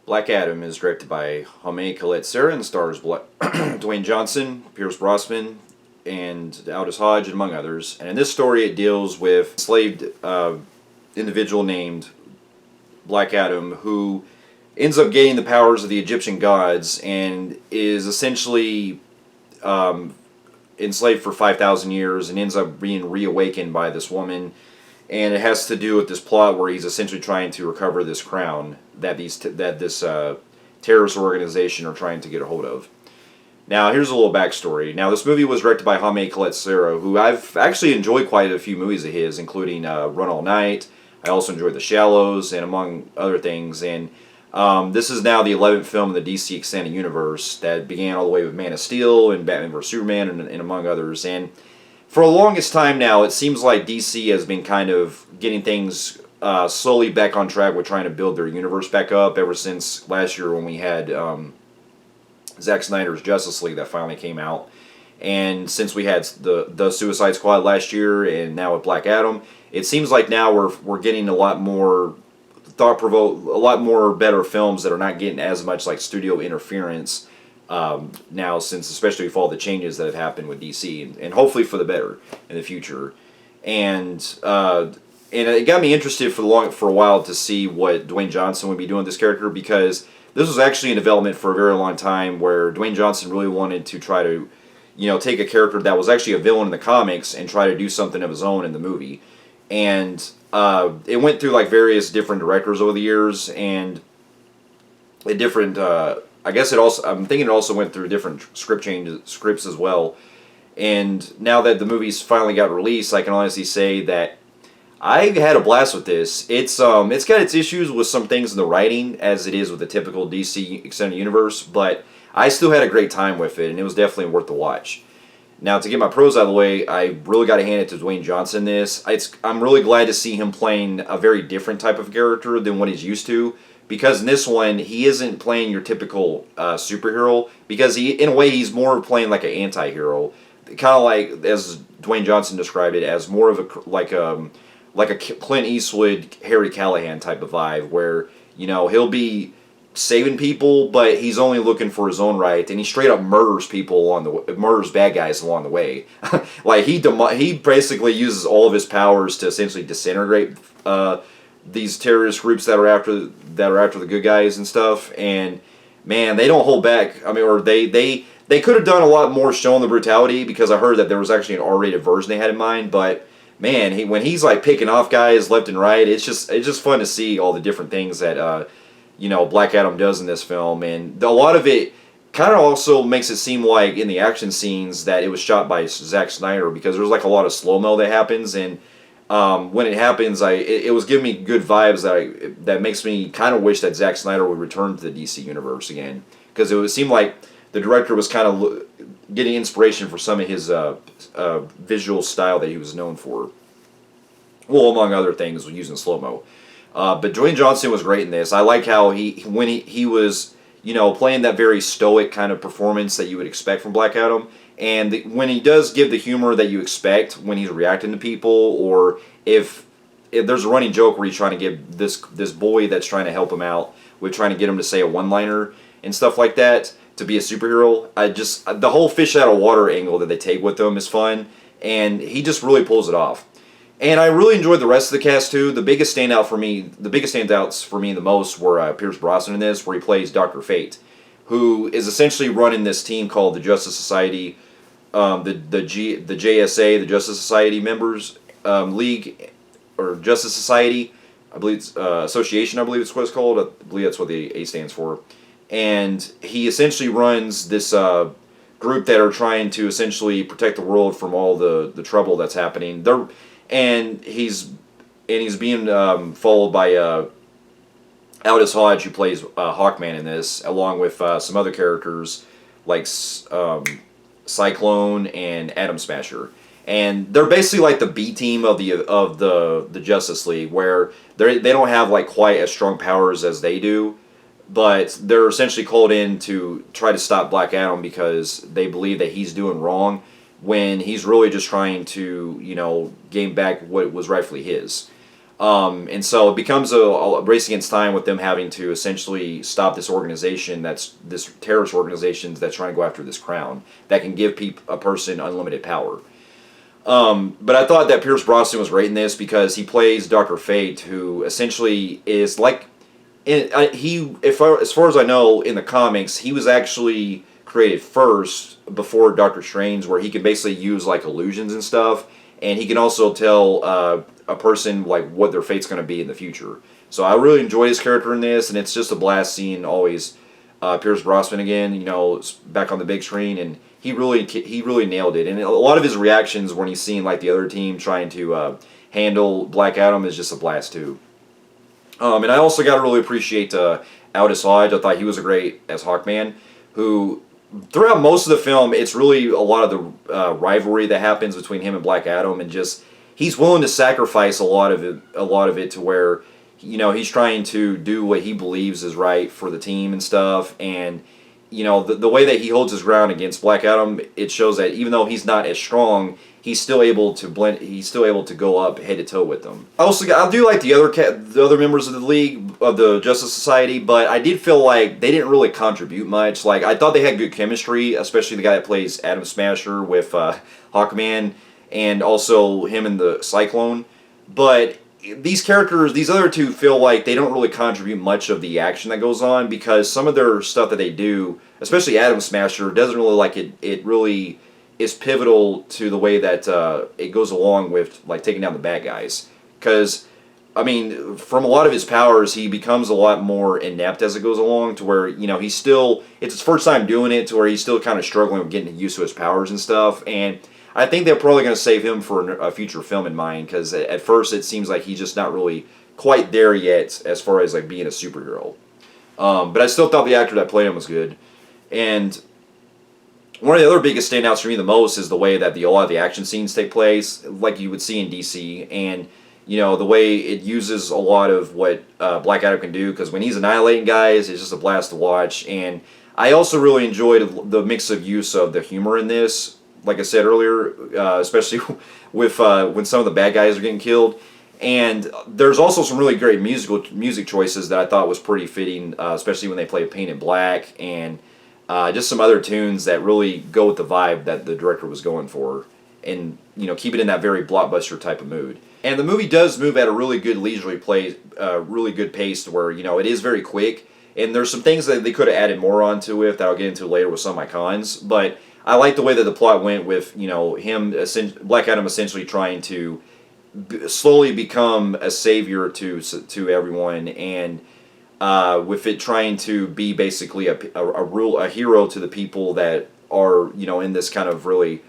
Black Adam is directed by Jaime Collet-Serra and stars Dwayne Johnson, Pierce Brosnan, and Aldous Hodge, among others. And in this story, it deals with an enslaved individual named Black Adam who ends up gaining the powers of the Egyptian gods and is essentially enslaved for 5,000 years and ends up being reawakened by this woman. And it has to do with this plot where he's essentially trying to recover this crown that this terrorist organization are trying to get a hold of. Now, here's a little backstory. Now, this movie was directed by Jaime Collet-Serra, who I've actually enjoyed quite a few movies of his, including Run All Night. I also enjoyed The Shallows, and among other things. And this is now the 11th film in the DC Extended Universe that began all the way with Man of Steel and Batman vs. Superman, and among others. And for the longest time now, it seems like DC has been kind of getting things slowly back on track with trying to build their universe back up ever since last year when we had Zack Snyder's Justice League that finally came out. And since we had the Suicide Squad last year and now with Black Adam, it seems like now we're getting a lot more a lot more better films that are not getting as much like studio interference now, since especially with all the changes that have happened with DC, and hopefully for the better in the future. And it got me interested for a while to see what Dwayne Johnson would be doing with this character, because this was actually in development for a very long time, where Dwayne Johnson really wanted to try to, take a character that was actually a villain in the comics and try to do something of his own in the movie. And it went through like various different directors over the years, and a different. I guess I'm thinking it also went through different scripts as well. And now that the movie's finally got released, I can honestly say that I had a blast with this. It's got its issues with some things in the writing, as it is with the typical DC Extended Universe, but I still had a great time with it, and it was definitely worth the watch. Now, to get my pros out of the way, I really got to hand it to Dwayne Johnson in this. I'm really glad to see him playing a very different type of character than what he's used to, because in this one, he isn't playing your typical superhero, because in a way, he's more playing like an anti-hero. Kind of like, as Dwayne Johnson described it, as more of a Clint Eastwood, Harry Callahan type of vibe, where, he'll be saving people, but he's only looking for his own right, and he straight up murders bad guys along the way. Like, he basically uses all of his powers to essentially disintegrate these terrorist groups that are after the good guys and stuff. And man, they don't hold back. I mean, or they could have done a lot more showing the brutality, because I heard that there was actually an R-rated version they had in mind. But man, when he's like picking off guys left and right, it's just fun to see all the different things that Black Adam does in this film. And a lot of it kind of also makes it seem like in the action scenes that it was shot by Zack Snyder, because there's like a lot of slow-mo that happens, and when it happens, it was giving me good vibes that makes me kind of wish that Zack Snyder would return to the DC universe again, because it would seem like the director was kind of getting inspiration for some of his visual style that he was known for. Well, among other things, using slow-mo. But Dwayne Johnson was great in this. I like how when he was playing that very stoic kind of performance that you would expect from Black Adam. And when he does give the humor that you expect when he's reacting to people, or if there's a running joke where he's trying to get this boy that's trying to help him out with trying to get him to say a one-liner and stuff like that to be a superhero. The whole fish out of water angle that they take with him is fun, and he just really pulls it off. And I really enjoyed the rest of the cast too. The biggest standouts for me the most were Pierce Brosnan in this, where he plays Dr. Fate, who is essentially running this team called the Justice Society. The JSA, the Justice Society Members League, or Justice Society, I believe it's Association, I believe it's what it's called. I believe that's what the A stands for. And he essentially runs this group that are trying to essentially protect the world from all the trouble that's happening. He's being followed by Aldous Hodge, who plays Hawkman in this, along with some other characters like Cyclone and Atom Smasher. And they're basically like the B team of the Justice League, where they don't have like quite as strong powers as they do, but they're essentially called in to try to stop Black Adam because they believe that he's doing wrong, when he's really just trying to gain back what was rightfully his. And so it becomes a race against time with them having to essentially stop this organization that's this terrorist organization that's trying to go after this crown that can give a person unlimited power. But I thought that Pierce Brosnan was great in this because he plays Dr. Fate, who essentially is like, as far as I know, in the comics, he was actually created first before Doctor Strange, where he can basically use like illusions and stuff, and he can also tell a person like what their fate's going to be in the future. So I really enjoyed his character in this, and it's just a blast seeing always Pierce Brosnan again, back on the big screen, and he really nailed it. And a lot of his reactions when he's seeing like the other team trying to handle Black Adam is just a blast too. And I also got to really appreciate Aldous Hodge. I thought he was a great as Hawkman, who throughout most of the film, it's really a lot of the rivalry that happens between him and Black Adam, and just he's willing to sacrifice a lot of it to where he's trying to do what he believes is right for the team and stuff. And the way that he holds his ground against Black Adam, it shows that even though he's not as strong, he's still able to blend. He's still able to go up head to toe with them. I do like the other members of the League of the Justice Society, but I did feel like they didn't really contribute much. Like I thought they had good chemistry, especially the guy that plays Atom Smasher with Hawkman, and also him and the Cyclone. But these characters, these other two, feel like they don't really contribute much of the action that goes on, because some of their stuff that they do, especially Atom Smasher, doesn't really like it. It really is pivotal to the way that it goes along with like taking down the bad guys. Because I mean, from a lot of his powers, he becomes a lot more inept as it goes along, to where he's still, it's his first time doing it, to where he's still kind of struggling with getting used to his powers and stuff. And I think they're probably going to save him for a future film in mind, because at first it seems like he's just not really quite there yet as far as like being a superhero. But I still thought the actor that played him was good. And one of the other biggest standouts for me the most is the way that a lot of the action scenes take place, like you would see in DC, and the way it uses a lot of what Black Adam can do, because when he's annihilating guys, it's just a blast to watch. And I also really enjoyed the mix of use of the humor in this. Like I said earlier, especially with when some of the bad guys are getting killed. And there's also some really great music choices that I thought was pretty fitting, especially when they play Paint in Black, and just some other tunes that really go with the vibe that the director was going for, and keep it in that very blockbuster type of mood. And the movie does move at a really good leisurely really good pace, to where it is very quick. And there's some things that they could have added more onto it that I'll get into later with some of my cons, but I like the way that the plot went with him, Black Adam, essentially trying to slowly become a savior to everyone, and with it trying to be basically a hero to the people that are in this kind of really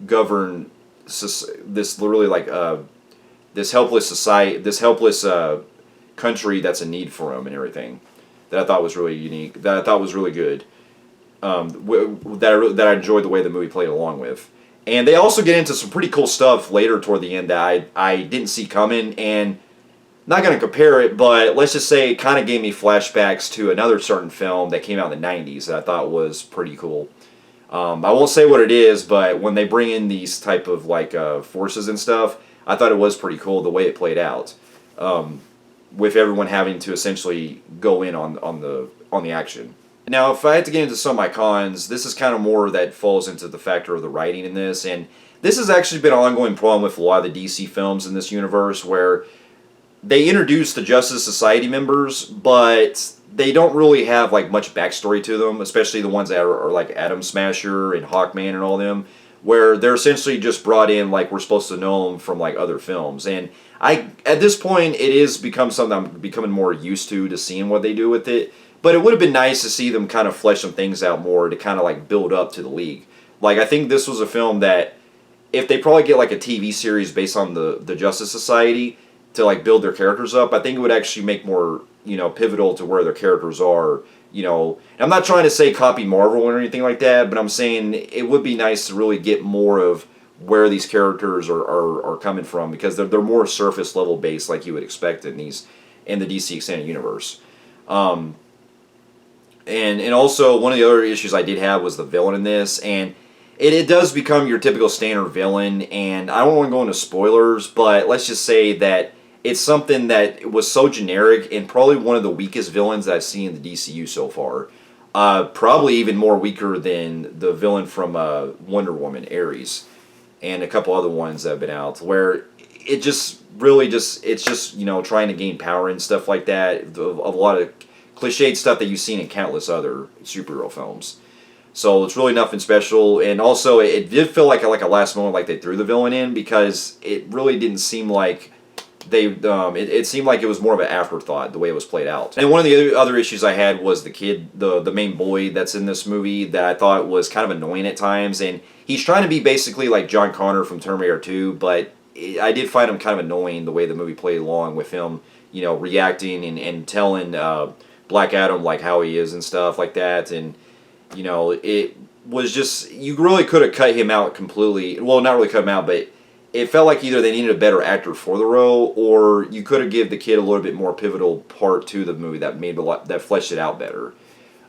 govern this really like this helpless society, this helpless country that's in need for him and everything. That I thought was really unique. That I thought was really good. That I enjoyed the way the movie played along with. And they also get into some pretty cool stuff later toward the end that I didn't see coming, and not going to compare it, but let's just say it kind of gave me flashbacks to another certain film that came out in the 90s that I thought was pretty cool. I won't say what it is, but when they bring in these type of like forces and stuff, I thought it was pretty cool the way it played out, with everyone having to essentially go in on the action. Now, if I had to get into some of my cons, this is kind of more that falls into the factor of the writing in this, and this has actually been an ongoing problem with a lot of the DC films in this universe, where they introduce the Justice Society members, but they don't really have like much backstory to them, especially the ones that are like Atom Smasher and Hawkman and all them, where they're essentially just brought in like we're supposed to know them from like other films. And at this point, it is become something I'm becoming more used to seeing what they do with it. But it would have been nice to see them kind of flesh some things out more to kind of like build up to the League. Like, I think this was a film that, if they probably get like a TV series based on the Justice Society to like build their characters up, I think it would actually make more, pivotal to where their characters are. I'm not trying to say copy Marvel or anything like that, but I'm saying it would be nice to really get more of where these characters are coming from, because they're more surface level based, like you would expect in the DC Extended Universe. And also, one of the other issues I did have was the villain in this, and it does become your typical standard villain, and I don't want to go into spoilers, but let's just say that it's something that was so generic and probably one of the weakest villains that I've seen in the DCU so far. Probably even more weaker than the villain from Wonder Woman, Ares, and a couple other ones that have been out, where it just really just it's just trying to gain power and stuff like that. A lot of cliched stuff that you've seen in countless other superhero films. So it's really nothing special, and also it did feel like a last moment, like they threw the villain in, because it really didn't seem like they. It seemed like it was more of an afterthought the way it was played out. And one of the other issues I had was the kid, the main boy that's in this movie, that I thought was kind of annoying at times, and he's trying to be basically like John Connor from Terminator 2, but I did find him kind of annoying the way the movie played along with him, reacting and telling Black Adam like how he is and stuff like that, and. It was just, you really could have cut him out completely. Well, not really cut him out, but it felt like either they needed a better actor for the role, or you could have given the kid a little bit more pivotal part to the movie that fleshed it out better.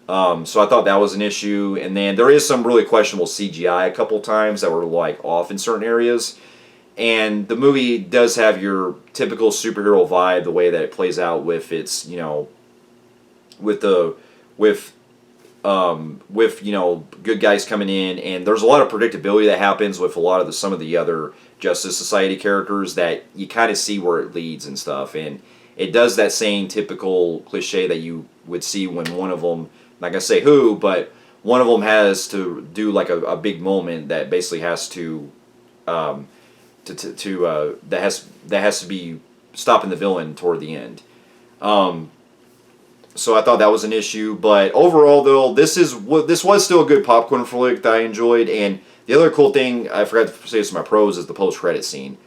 So I thought that was an issue. And then there is some really questionable CGI a couple times that were like off in certain areas. And the movie does have your typical superhero vibe, the way that it plays out with its, with good guys coming in, and there's a lot of predictability that happens with a lot of some of the other Justice Society characters that you kind of see where it leads and stuff, and it does that same typical cliche that you would see when one of them, not gonna say who, but one of them has to do like a big moment that basically has to that has to be stopping the villain toward the end. So I thought that was an issue, but overall, though, this was still a good popcorn flick that I enjoyed. And the other cool thing, I forgot to say this in my pros, is the post-credit scene.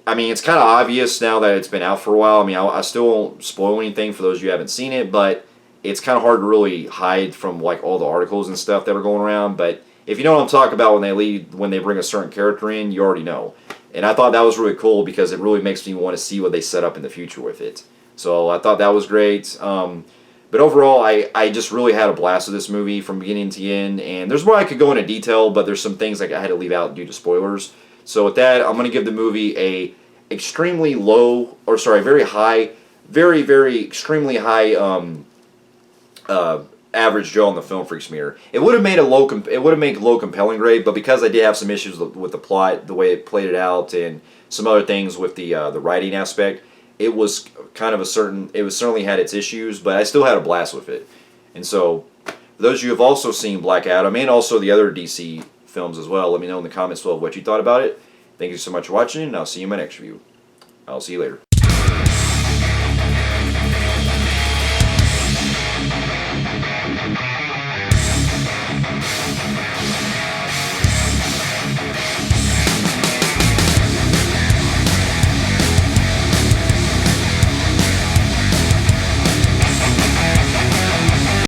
I mean, it's kind of obvious now that it's been out for a while. I mean, I still won't spoil anything for those of you who haven't seen it, but it's kind of hard to really hide from like all the articles and stuff that are going around. But if you know what I'm talking about when they bring a certain character in, you already know. And I thought that was really cool because it really makes me want to see what they set up in the future with it. So I thought that was great. But overall, I just really had a blast with this movie from beginning to end. And there's more I could go into detail, but there's some things like I had to leave out due to spoilers. So with that, I'm going to give the movie a very high, very, very extremely high average Joe on the Film Freaks meter. It would have made low compelling grade, but because I did have some issues with the plot, the way it played it out, and some other things with the writing aspect. It was certainly had its issues, but I still had a blast with it. And so, for those of you who have also seen Black Adam, and also the other DC films as well, let me know in the comments below what you thought about it. Thank you so much for watching, and I'll see you in my next review. I'll see you later.